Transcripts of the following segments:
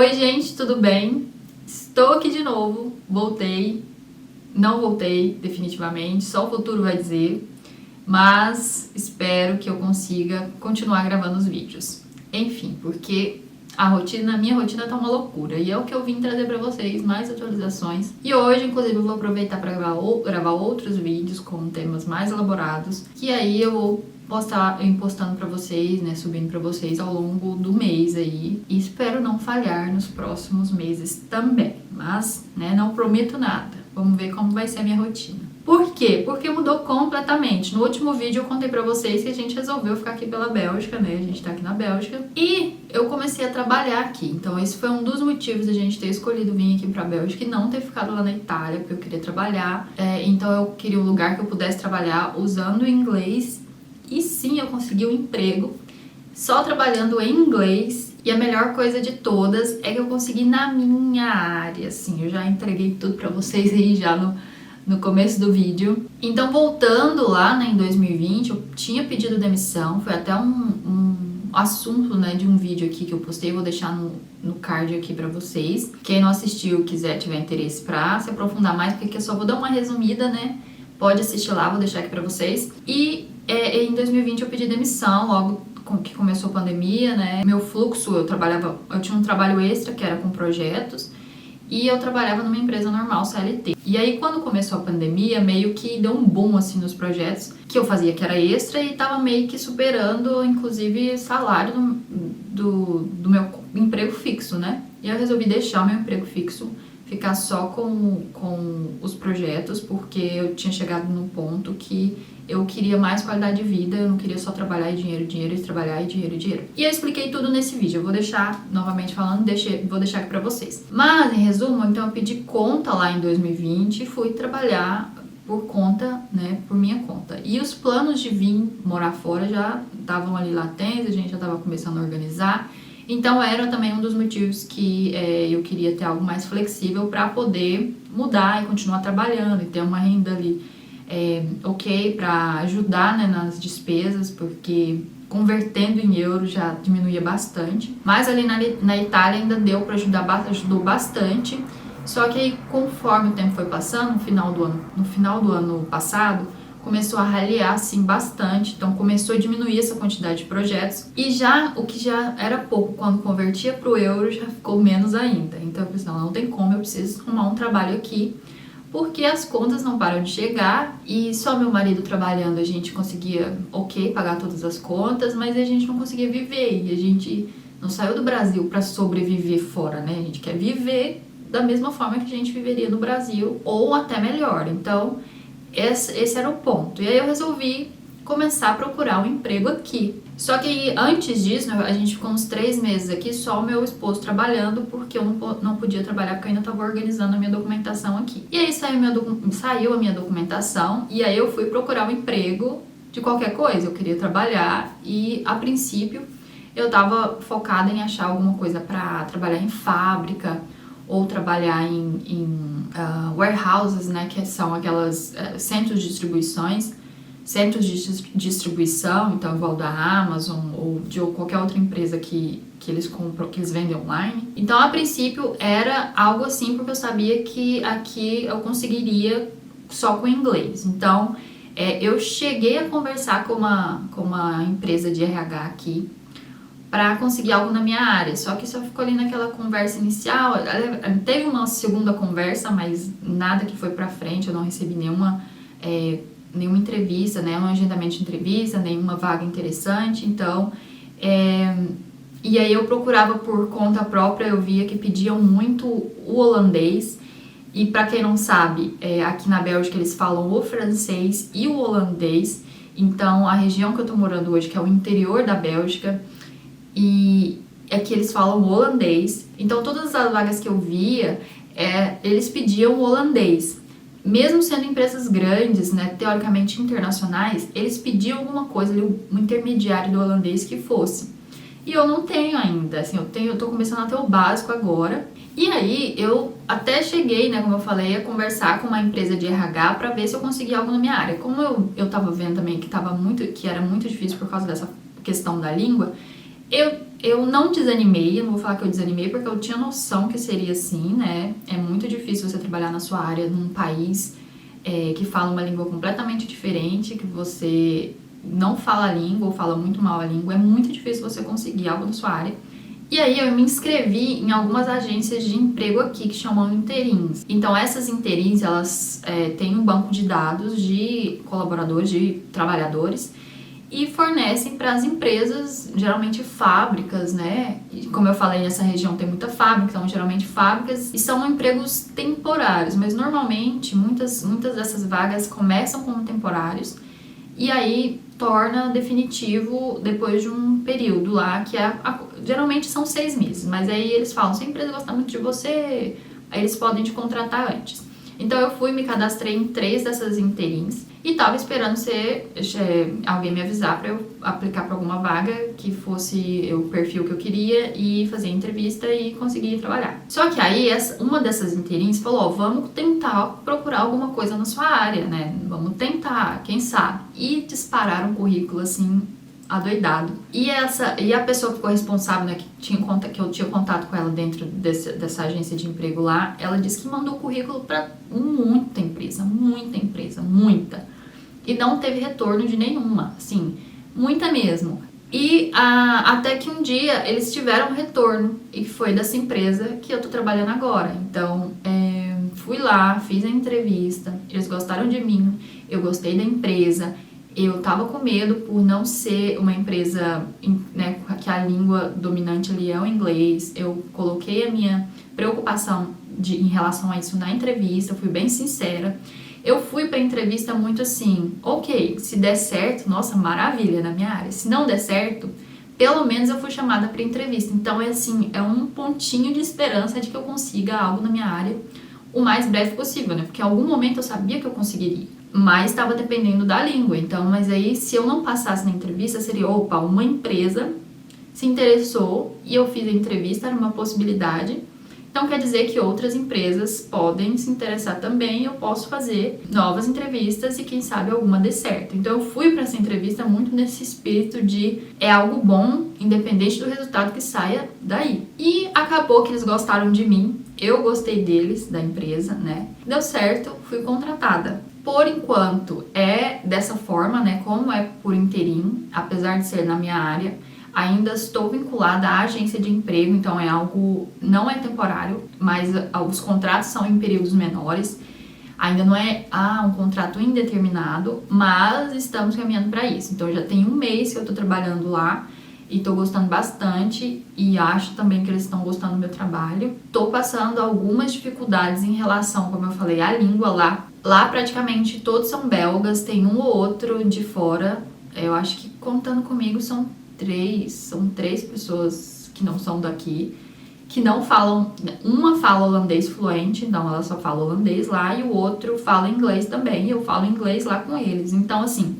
Oi gente, tudo bem? Estou aqui de novo, voltei, não voltei definitivamente, só o futuro vai dizer, mas espero que eu consiga continuar gravando os vídeos. Enfim, porque minha rotina tá uma loucura e é o que eu vim trazer pra vocês, mais atualizações. E hoje, inclusive, eu vou aproveitar para gravar outros vídeos com temas mais elaborados, que aí eu vou postando pra vocês, né, subindo pra vocês ao longo do mês aí. E espero não falhar nos próximos meses também, mas, né, não prometo nada. Vamos ver como vai ser a minha rotina. Por quê? Porque mudou completamente. No último vídeo eu contei pra vocês que a gente resolveu ficar aqui pela Bélgica, né? A gente tá aqui na Bélgica. E eu comecei a trabalhar aqui. Então esse foi um dos motivos da gente ter escolhido vir aqui pra Bélgica e não ter ficado lá na Itália, porque eu queria trabalhar. Então eu queria um lugar que eu pudesse trabalhar usando o inglês. E sim, eu consegui um emprego só trabalhando em inglês. E a melhor coisa de todas é que eu consegui na minha área, assim. Eu já entreguei tudo pra vocês aí já no começo do vídeo. Então, voltando lá, né, em 2020, eu tinha pedido demissão. Foi até um assunto, né, de um vídeo aqui que eu postei. Vou deixar no card aqui pra vocês. Quem não assistiu, tiver interesse pra se aprofundar mais, porque aqui eu só vou dar uma resumida, né? Pode assistir lá, vou deixar aqui pra vocês. E em 2020 eu pedi demissão, logo que começou a pandemia, né? Meu fluxo, eu tinha um trabalho extra que era com projetos e eu trabalhava numa empresa normal, CLT. E aí quando começou a pandemia, meio que deu um boom assim nos projetos que eu fazia, que era extra, e tava meio que superando, inclusive, salário do meu emprego fixo, né? E eu resolvi deixar o meu emprego fixo, ficar só com os projetos, porque eu tinha chegado num ponto que eu queria mais qualidade de vida, eu não queria só trabalhar e dinheiro, dinheiro, e trabalhar e dinheiro, dinheiro. E eu expliquei tudo nesse vídeo, eu vou deixar, novamente falando, vou deixar aqui pra vocês. Mas, em resumo, então eu pedi conta lá em 2020 e fui trabalhar por conta, né, por minha conta. E os planos de vir morar fora já estavam ali latentes, a gente já estava começando a organizar. Então era também um dos motivos que eu queria ter algo mais flexível para poder mudar e continuar trabalhando e ter uma renda ali ok para ajudar, né, nas despesas, porque convertendo em euro já diminuía bastante. Mas ali na Itália ainda deu para ajudou bastante. Só que aí, conforme o tempo foi passando, no final do ano passado, começou a raliar assim bastante, então começou a diminuir essa quantidade de projetos e o que já era pouco quando convertia para o euro já ficou menos ainda. Então eu pensei, não tem como, eu preciso arrumar um trabalho aqui, porque as contas não param de chegar e só meu marido trabalhando a gente conseguia, pagar todas as contas, mas a gente não conseguia viver e a gente não saiu do Brasil para sobreviver fora, né? A gente quer viver da mesma forma que a gente viveria no Brasil ou até melhor. Então esse era o ponto. E aí eu resolvi começar a procurar um emprego aqui. Só que antes disso, né, a gente ficou uns 3 meses aqui, só o meu esposo trabalhando, porque eu não podia trabalhar, porque eu ainda estava organizando a minha documentação aqui. E aí saiu a minha documentação, e aí eu fui procurar um emprego de qualquer coisa. Eu queria trabalhar e, a princípio, eu estava focada em achar alguma coisa para trabalhar em fábrica, ou trabalhar em warehouses, né, que são aquelas centros de distribuição, então igual da Amazon ou de qualquer outra empresa que eles compram, que eles vendem online. Então, a princípio, era algo assim, porque eu sabia que aqui eu conseguiria só com inglês. Então, eu cheguei a conversar com uma empresa de RH aqui, para conseguir algo na minha área, só que só ficou ali naquela conversa inicial. Teve uma segunda conversa, mas nada que foi pra frente, eu não recebi nenhuma entrevista, né, um agendamento de entrevista, nenhuma vaga interessante. Então, e aí eu procurava por conta própria, eu via que pediam muito o holandês, e pra quem não sabe, aqui na Bélgica eles falam o francês e o holandês. Então, a região que eu tô morando hoje, que é o interior da Bélgica, e é que eles falam holandês. Então todas as vagas que eu via, eles pediam holandês. Mesmo sendo empresas grandes, né, teoricamente internacionais, eles pediam alguma coisa ali, um intermediário do holandês que fosse. E eu não tenho ainda, assim, eu tô começando a ter o básico agora. E aí eu até cheguei, né, como eu falei, a conversar com uma empresa de RH para ver se eu conseguia algo na minha área. Como eu tava vendo também que era muito difícil por causa dessa questão da língua, eu não desanimei, eu não vou falar que eu desanimei, porque eu tinha noção que seria assim, né? É muito difícil você trabalhar na sua área num país que fala uma língua completamente diferente, que você não fala a língua ou fala muito mal a língua. É muito difícil você conseguir algo na sua área. E aí eu me inscrevi em algumas agências de emprego aqui que chamam interins. Então essas interins, elas têm um banco de dados de colaboradores, de trabalhadores, e fornecem para as empresas, geralmente fábricas, né? E como eu falei, nessa região tem muita fábrica, então geralmente fábricas, e são empregos temporários, mas normalmente muitas dessas vagas começam como temporários e aí torna definitivo depois de um período lá, que geralmente são 6 meses, mas aí eles falam, se a empresa gostar muito de você, aí eles podem te contratar antes. Então eu fui, me cadastrei em 3 dessas interins e tava esperando alguém me avisar para eu aplicar para alguma vaga que fosse o perfil que eu queria e fazer entrevista e conseguir trabalhar. Só que aí uma dessas interins falou, ó, vamos tentar procurar alguma coisa na sua área, né? Vamos tentar, quem sabe? E dispararam um currículo assim adoidado. E a pessoa que ficou responsável, né, que eu tinha contato com ela dentro dessa agência de emprego lá, ela disse que mandou currículo para muita empresa, muita. E não teve retorno de nenhuma, assim, muita mesmo. E até que um dia eles tiveram um retorno, e foi dessa empresa que eu tô trabalhando agora. Então, fui lá, fiz a entrevista, eles gostaram de mim, eu gostei da empresa. Eu tava com medo por não ser uma empresa, né, que a língua dominante ali é o inglês. Eu coloquei a minha preocupação em relação a isso na entrevista, fui bem sincera. Eu fui pra entrevista muito assim, ok, se der certo, nossa, maravilha na minha área. Se não der certo, pelo menos eu fui chamada pra entrevista. Então é assim, é um pontinho de esperança de que eu consiga algo na minha área o mais breve possível, né? Porque em algum momento eu sabia que eu conseguiria. Mas estava dependendo da língua, então, mas aí se eu não passasse na entrevista, seria, opa, uma empresa se interessou e eu fiz a entrevista, era uma possibilidade, então quer dizer que outras empresas podem se interessar também e eu posso fazer novas entrevistas e quem sabe alguma dê certo. Então eu fui para essa entrevista muito nesse espírito de é algo bom, independente do resultado que saia daí. E acabou que eles gostaram de mim, eu gostei deles, da empresa, né? Deu certo, fui contratada. Por enquanto é dessa forma, né? Como é por interim, apesar de ser na minha área, ainda estou vinculada à agência de emprego, então é algo, não é temporário, mas os contratos são em períodos menores. Ainda não é um contrato indeterminado, mas estamos caminhando para isso. Então já tem 1 mês que eu estou trabalhando lá e estou gostando bastante e acho também que eles estão gostando do meu trabalho. Estou passando algumas dificuldades em relação, como eu falei, à língua lá. Lá praticamente todos são belgas, tem um ou outro de fora. Eu acho que contando comigo são 3 pessoas que não são daqui, que não falam, uma fala holandês fluente, então ela só fala holandês lá, e o outro fala inglês também, e eu falo inglês lá com eles. Então assim,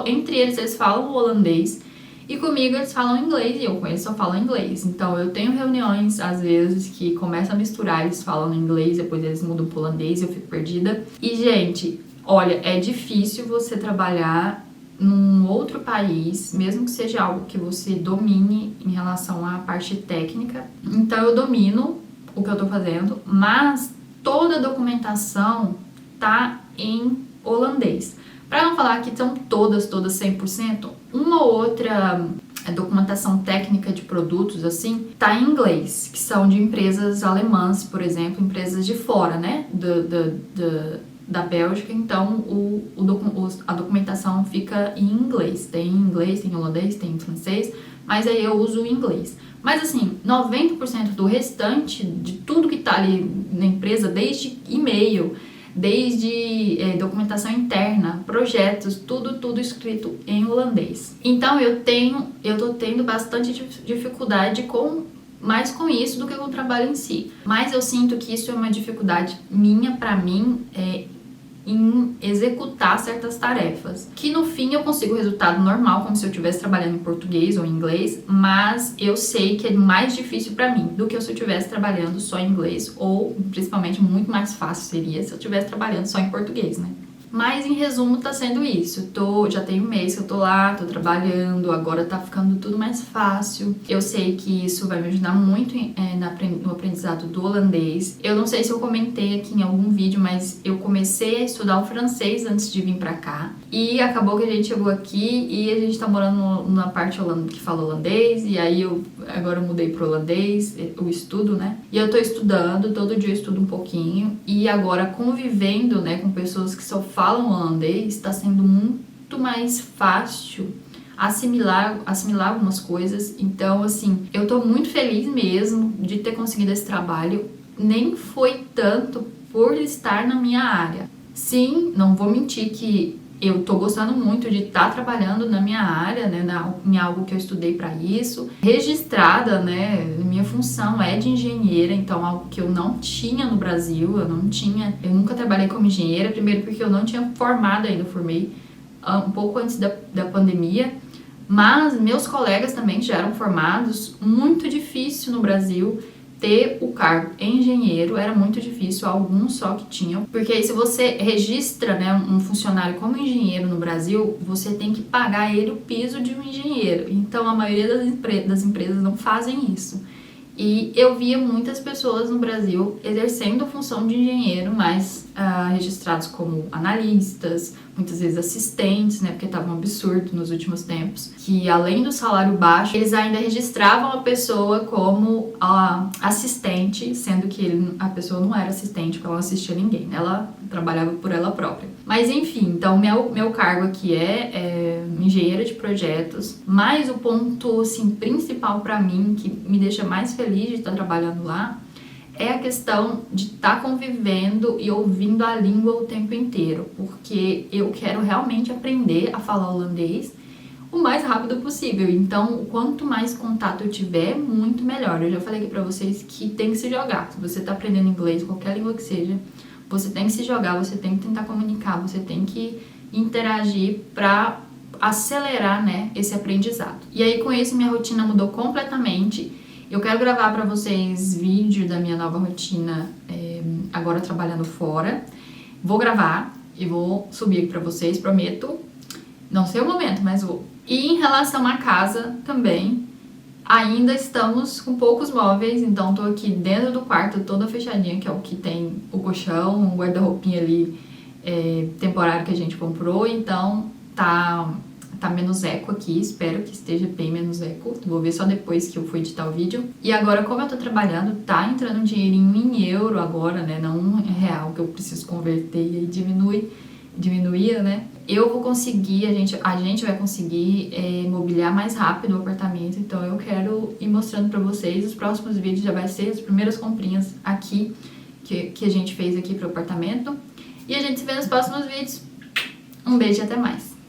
entre eles falam holandês, e comigo eles falam inglês e eu com eles só falo inglês. Então eu tenho reuniões, às vezes, que começam a misturar, eles falam inglês, depois eles mudam pro holandês e eu fico perdida. E, gente, olha, é difícil você trabalhar num outro país, mesmo que seja algo que você domine em relação à parte técnica. Então eu domino o que eu tô fazendo, mas toda a documentação tá em holandês. Para não falar que são todas 100%, uma ou outra documentação técnica de produtos, assim, tá em inglês, que são de empresas alemãs, por exemplo, empresas de fora, né, da Bélgica, então a documentação fica em inglês, tem holandês, tem em francês, mas aí eu uso o inglês. Mas assim, 90% do restante de tudo que tá ali na empresa, desde e-mail, desde documentação interna, projetos, tudo escrito em holandês. Então eu tô tendo bastante dificuldade mais com isso do que com o trabalho em si. Mas eu sinto que isso é uma dificuldade pra mim, em executar certas tarefas. Que no fim eu consigo o resultado normal, como se eu estivesse trabalhando em português ou em inglês, mas eu sei que é mais difícil pra mim do que se eu estivesse trabalhando só em inglês, ou principalmente muito mais fácil seria se eu estivesse trabalhando só em português, né? Mas em resumo tá sendo isso. Já tem um mês que eu tô lá, tô trabalhando, agora tá ficando tudo mais fácil. Eu sei que isso vai me ajudar muito no aprendizado do holandês. Eu não sei se eu comentei aqui em algum vídeo, mas eu comecei a estudar o francês antes de vir pra cá. E acabou que a gente chegou aqui e a gente tá morando na parte que fala holandês, e aí agora eu mudei pro holandês, o estudo, né? E eu tô estudando, todo dia eu estudo um pouquinho, e agora convivendo, né, com pessoas que só falam holandês, tá sendo muito mais fácil assimilar algumas coisas. Então, assim, eu tô muito feliz mesmo de ter conseguido esse trabalho. Nem foi tanto por estar na minha área. Sim, não vou mentir que eu tô gostando muito de estar trabalhando na minha área, né, em algo que eu estudei para isso. Registrada, né, minha função é de engenheira, então algo que eu não tinha no Brasil, eu nunca trabalhei como engenheira, primeiro porque eu não tinha formado ainda, eu formei um pouco antes da pandemia, mas meus colegas também já eram formados. Muito difícil no Brasil ter o cargo engenheiro, era muito difícil, alguns só que tinham, porque aí se você registra, né, um funcionário como engenheiro no Brasil, você tem que pagar ele o piso de um engenheiro, então a maioria das empresas não fazem isso. E eu via muitas pessoas no Brasil exercendo a função de engenheiro, mas registrados como analistas, muitas vezes assistentes, né? Porque estava um absurdo nos últimos tempos. Que além do salário baixo, eles ainda registravam a pessoa como assistente, sendo que a pessoa não era assistente, porque ela não assistia ninguém, né? Ela trabalhava por ela própria. Mas enfim, então meu cargo aqui é engenheira de projetos, mas o ponto assim, principal para mim, que me deixa mais feliz de estar trabalhando lá, é a questão de estar convivendo e ouvindo a língua o tempo inteiro, porque eu quero realmente aprender a falar holandês o mais rápido possível. Então, quanto mais contato eu tiver, muito melhor. Eu já falei aqui pra vocês que tem que se jogar. Se você tá aprendendo inglês, qualquer língua que seja, você tem que se jogar, você tem que tentar comunicar, você tem que interagir pra acelerar, né, esse aprendizado. E aí, com isso, minha rotina mudou completamente. Eu quero gravar pra vocês vídeo da minha nova rotina, agora trabalhando fora. Vou gravar e vou subir aqui pra vocês, prometo. Não sei o momento, mas vou. E em relação à casa também, ainda estamos com poucos móveis, então tô aqui dentro do quarto toda fechadinha, que é o que tem o colchão, um guarda-roupinha ali temporário que a gente comprou, então tá menos eco aqui, espero que esteja bem menos eco, vou ver só depois que eu for editar o vídeo. E agora, como eu tô trabalhando, tá entrando um dinheirinho em euro agora, né, não em real, que eu preciso converter e aí diminuía, né, eu vou conseguir, a gente vai conseguir mobiliar mais rápido o apartamento, então eu quero ir mostrando pra vocês. Os próximos vídeos já vai ser as primeiras comprinhas aqui, que a gente fez aqui pro apartamento, e a gente se vê nos próximos vídeos. Um beijo e até mais!